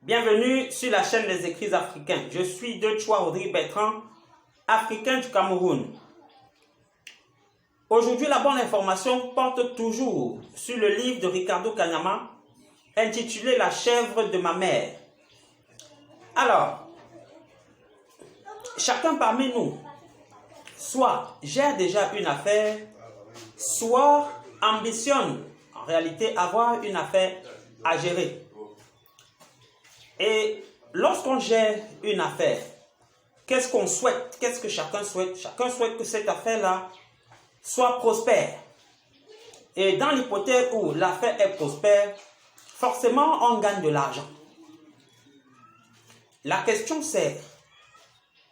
Bienvenue sur la chaîne des écrits africains. Je suis Deutschois Rodrigue Bertrand, africain du Cameroun. Aujourd'hui, la bonne information porte toujours sur le livre de Ricardo Kanyama intitulé La chèvre de ma mère. Alors, chacun parmi nous, soit gère déjà une affaire, soit ambitionne en réalité avoir une affaire à gérer. Et lorsqu'on gère une affaire, qu'est-ce qu'on souhaite? Qu'est-ce que chacun souhaite? Chacun souhaite que cette affaire-là soit prospère. Et dans l'hypothèse où l'affaire est prospère, forcément on gagne de l'argent. La question c'est,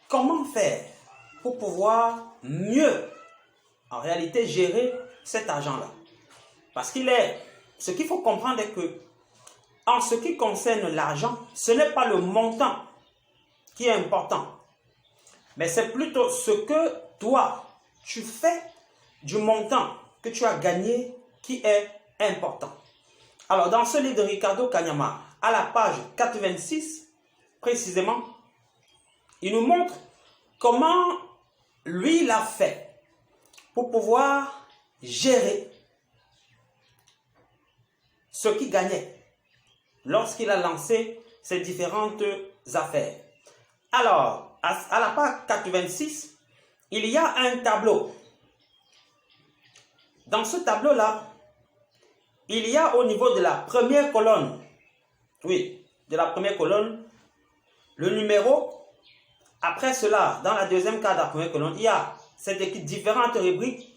comment faire pour pouvoir mieux, en réalité, gérer cet argent-là? Parce ce qu'il faut comprendre est que, en ce qui concerne l'argent, ce n'est pas le montant qui est important, mais c'est plutôt ce que toi, tu fais du montant que tu as gagné qui est important. Alors, dans ce livre de Ricardo Kanyama, à la page 86, précisément, il nous montre comment lui l'a fait pour pouvoir gérer ce qu'il gagnait lorsqu'il a lancé ses différentes affaires. Alors, à la page 86, il y a un tableau. Dans ce tableau-là, il y a au niveau de la première colonne, de la première colonne, le numéro. Après cela, dans la deuxième case de la première colonne, il y a différentes rubriques.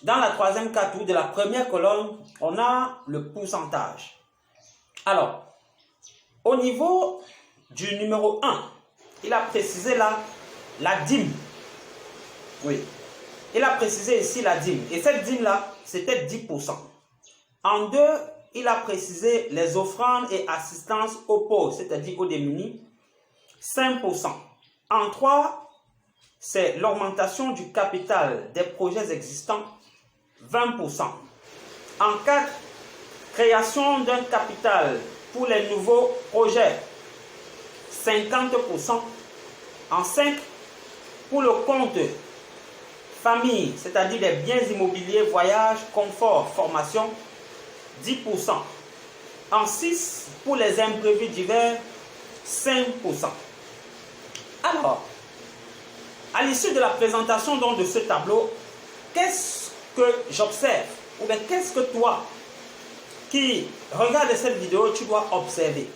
Dans la troisième case de la première colonne, on a le pourcentage. Alors, au niveau du numéro 1, il a précisé là la dîme. Il a précisé ici la dîme. Et cette dîme-là, c'était 10%. En 2, il a précisé les offrandes et assistances aux pauvres, c'est-à-dire aux démunis, 5%. En 3, c'est l'augmentation du capital des projets existants, 20%. En 4, création d'un capital pour les nouveaux projets, 50%. En 5, pour le compte famille, c'est-à-dire les biens immobiliers, voyage, confort, formation, 10%. En 6, pour les imprévus divers, 5%. Alors, à l'issue de la présentation donc, de ce tableau, qu'est-ce que j'observe? Ou bien qu'est-ce que toi, qui regarde cette vidéo, tu dois observer?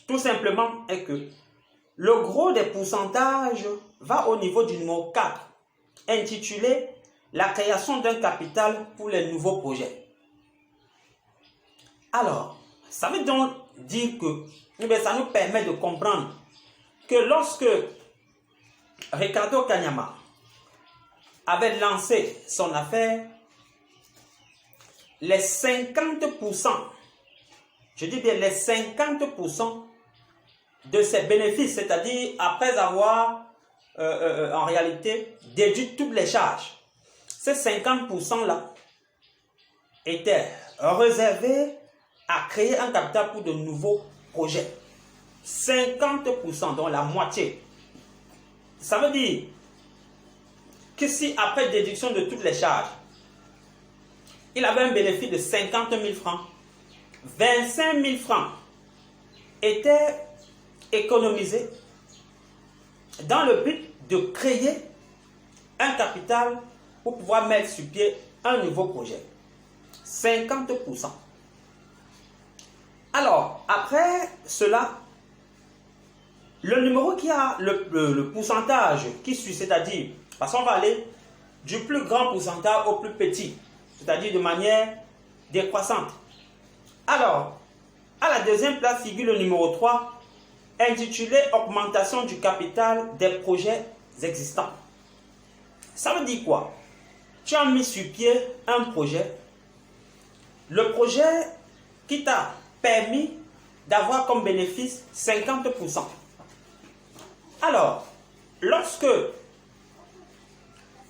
Tout simplement est que le gros des pourcentages va au niveau du numéro 4, intitulé La création d'un capital pour les nouveaux projets. Alors, ça veut donc dire que ça nous permet de comprendre que lorsque Ricardo Kanyama avait lancé son affaire, les 50%, je dis bien les 50% de ses bénéfices, c'est-à-dire après avoir en réalité déduit toutes les charges, ces 50%-là étaient réservés à créer un capital pour de nouveaux projets. 50%, donc la moitié. Ça veut dire que si après déduction de toutes les charges, il avait un bénéfice de 50 000 francs, 25 000 francs étaient économisés dans le but de créer un capital pour pouvoir mettre sur pied un nouveau projet. 50%. Alors, après cela, le numéro qui a le pourcentage qui suit, c'est-à-dire, parce qu'on va aller du plus grand pourcentage au plus petit, c'est-à-dire de manière décroissante. Alors, à la deuxième place figure le numéro 3, intitulé Augmentation du capital des projets existants. Ça veut dire quoi? Tu as mis sur pied un projet, le projet qui t'a permis d'avoir comme bénéfice 50%. Alors, lorsque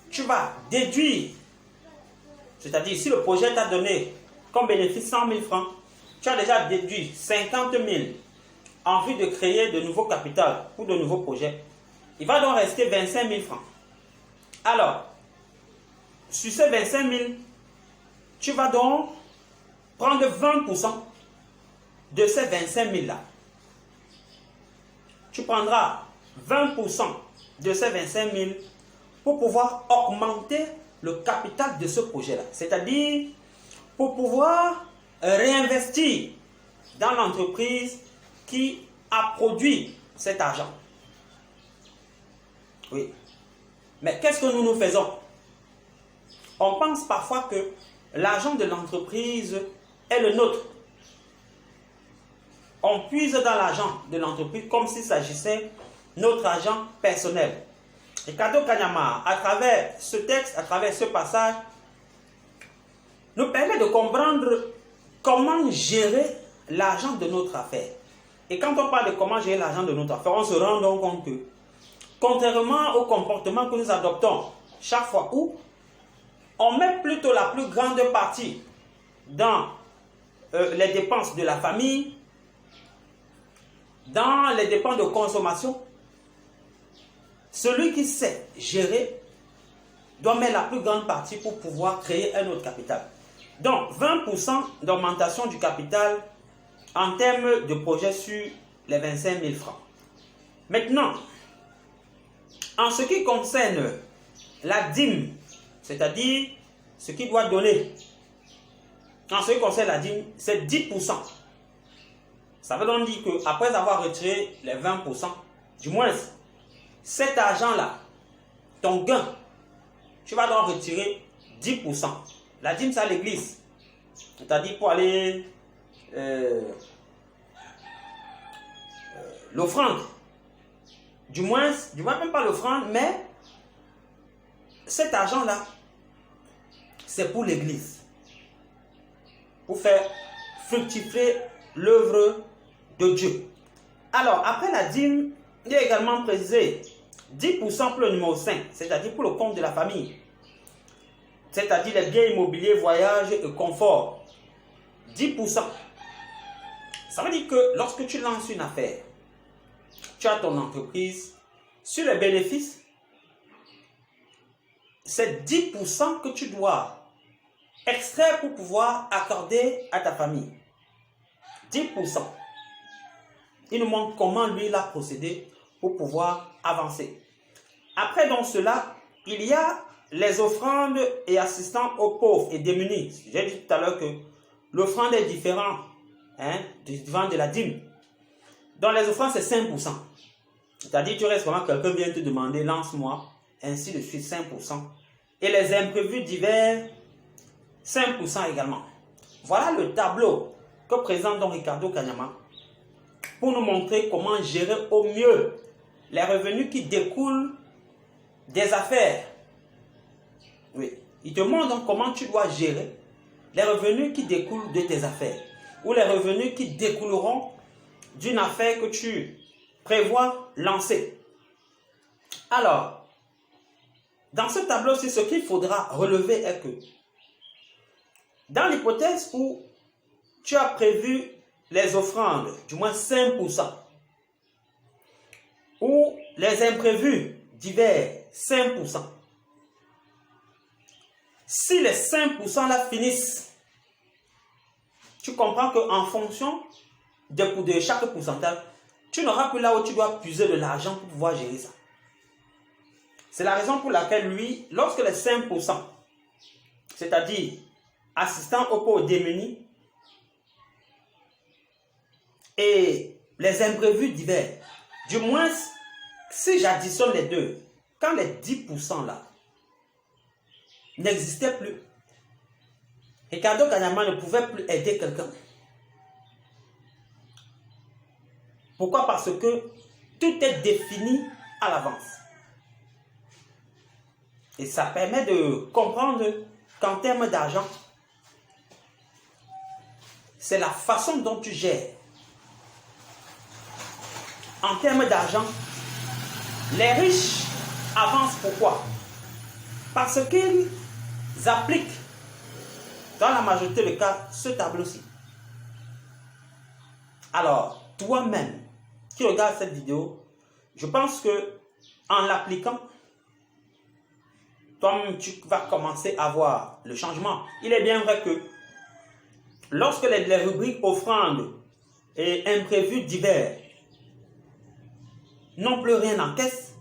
tu vas déduire, c'est-à-dire si le projet t'a donné comme bénéfice 100 000 francs, tu as déjà déduit 50 000 en vue de créer de nouveaux capitaux pour de nouveaux projets, il va donc rester 25 000 francs. Alors, sur ces 25 000, tu vas donc prendre 20% de ces 25 000 là. Tu prendras 20% de ces 25 000 pour pouvoir augmenter le capital de ce projet-là. C'est-à-dire pour pouvoir réinvestir dans l'entreprise qui a produit cet argent. Oui. Mais qu'est-ce que nous faisons? On pense parfois que l'argent de l'entreprise est le nôtre. On puise dans l'argent de l'entreprise comme s'il s'agissait de notre argent personnel. Ricardo Kanyama, à travers ce texte, à travers ce passage, nous permet de comprendre comment gérer l'argent de notre affaire. Et quand on parle de comment gérer l'argent de notre affaire, on se rend donc compte que, contrairement au comportement que nous adoptons chaque fois où on met plutôt la plus grande partie dans les dépenses de la famille, dans les dépenses de consommation, celui qui sait gérer doit mettre la plus grande partie pour pouvoir créer un autre capital. Donc, 20% d'augmentation du capital en termes de projet sur les 25 000 francs. Maintenant, en ce qui concerne la dîme, c'est-à-dire ce qu'il doit donner, en ce qui concerne la dîme, c'est 10%. Ça veut donc dire qu'après avoir retiré les 20%, du moins, cet argent-là, ton gain, tu vas donc retirer 10%. La dîme, c'est à l'église. C'est-à-dire pour aller l'offrande. Du moins même pas l'offrande, mais cet argent-là, c'est pour l'église. Pour faire fructifier l'œuvre de Dieu. Alors, après la dîme, il y a également précisé 10% pour le numéro 5, c'est-à-dire pour le compte de la famille. C'est-à-dire les biens immobiliers, voyages et confort. 10%. Ça veut dire que lorsque tu lances une affaire, tu as ton entreprise, sur les bénéfices, c'est 10% que tu dois extraire pour pouvoir accorder à ta famille. 10%. Il nous montre comment lui il a procédé pour pouvoir avancer. Après donc cela, il y a les offrandes et assistants aux pauvres et démunis. J'ai dit tout à l'heure que l'offrande est différente de la dîme. Dans les offrandes, c'est 5%. C'est-à-dire, tu restes vraiment, quelqu'un vient te demander, lance-moi, ainsi de suite, 5%. Et les imprévus divers, 5% également. Voilà le tableau que présente donc Ricardo Kanyama pour nous montrer comment gérer au mieux les revenus qui découlent des affaires. Oui, il te montre donc comment tu dois gérer les revenus qui découlent de tes affaires ou les revenus qui découleront d'une affaire que tu prévois lancer. Alors, dans ce tableau-ci, ce qu'il faudra relever est que dans l'hypothèse où tu as prévu les offrandes, du moins 5%, ou les imprévus divers, 5%. Si les 5% là finissent, tu comprends qu'en fonction de chaque pourcentage, tu n'auras plus là où tu dois puiser de l'argent pour pouvoir gérer ça. C'est la raison pour laquelle lui, lorsque les 5%, c'est-à-dire assistant aux pauvres démunis, et les imprévus divers, du moins, si j'additionne les deux, quand les 10% là n'existaient plus, Ricardo Kanyama ne pouvait plus aider quelqu'un. Pourquoi? Parce que tout est défini à l'avance. Et ça permet de comprendre qu'en termes d'argent, c'est la façon dont tu gères. En termes d'argent, les riches avancent. Pourquoi? Parce qu'ils appliquent, dans la majorité des cas, ce tableau-ci. Alors, toi-même, qui regarde cette vidéo, je pense que en l'appliquant, toi-même, tu vas commencer à voir le changement. Il est bien vrai que lorsque les rubriques offrandes et imprévus divers n'ont plus rien en caisse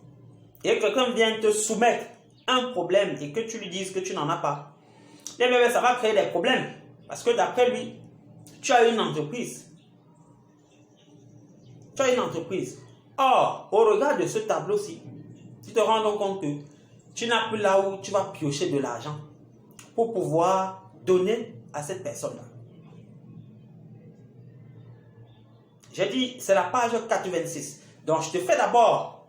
et que quelqu'un vient te soumettre un problème et que tu lui dises que tu n'en as pas, eh bien, ça va créer des problèmes. Parce que d'après lui, tu as une entreprise. Tu as une entreprise. Or, au regard de ce tableau-ci, tu te rends donc compte que tu n'as plus là où tu vas piocher de l'argent pour pouvoir donner à cette personne-là. J'ai dit, c'est la page 86. Donc, je te fais d'abord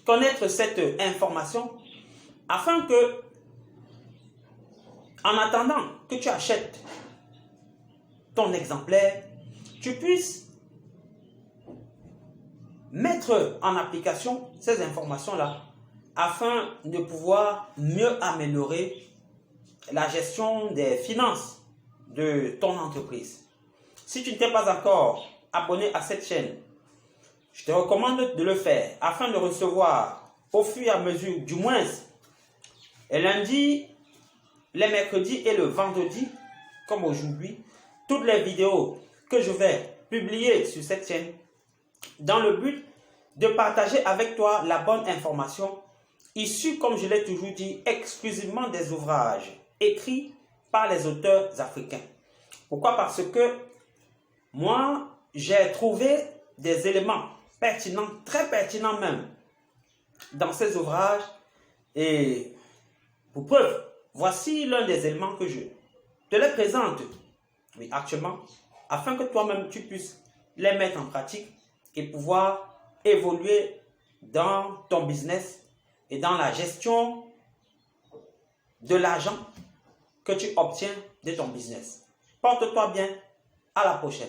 connaître cette information afin que, en attendant que tu achètes ton exemplaire, tu puisses mettre en application ces informations-là afin de pouvoir mieux améliorer la gestion des finances de ton entreprise. Si tu ne t'es pas encore abonné à cette chaîne, je te recommande de le faire afin de recevoir au fur et à mesure, du moins les lundis, les mercredis et le vendredi, comme aujourd'hui, toutes les vidéos que je vais publier sur cette chaîne dans le but de partager avec toi la bonne information issue, comme je l'ai toujours dit, exclusivement des ouvrages écrits par les auteurs africains. Pourquoi? Parce que moi, j'ai trouvé des éléments pertinents, très pertinents même, dans ces ouvrages. Et pour preuve, voici l'un des éléments que je te les présente actuellement, afin que toi-même tu puisses les mettre en pratique et pouvoir évoluer dans ton business et dans la gestion de l'argent que tu obtiens de ton business. Porte-toi bien, à la prochaine.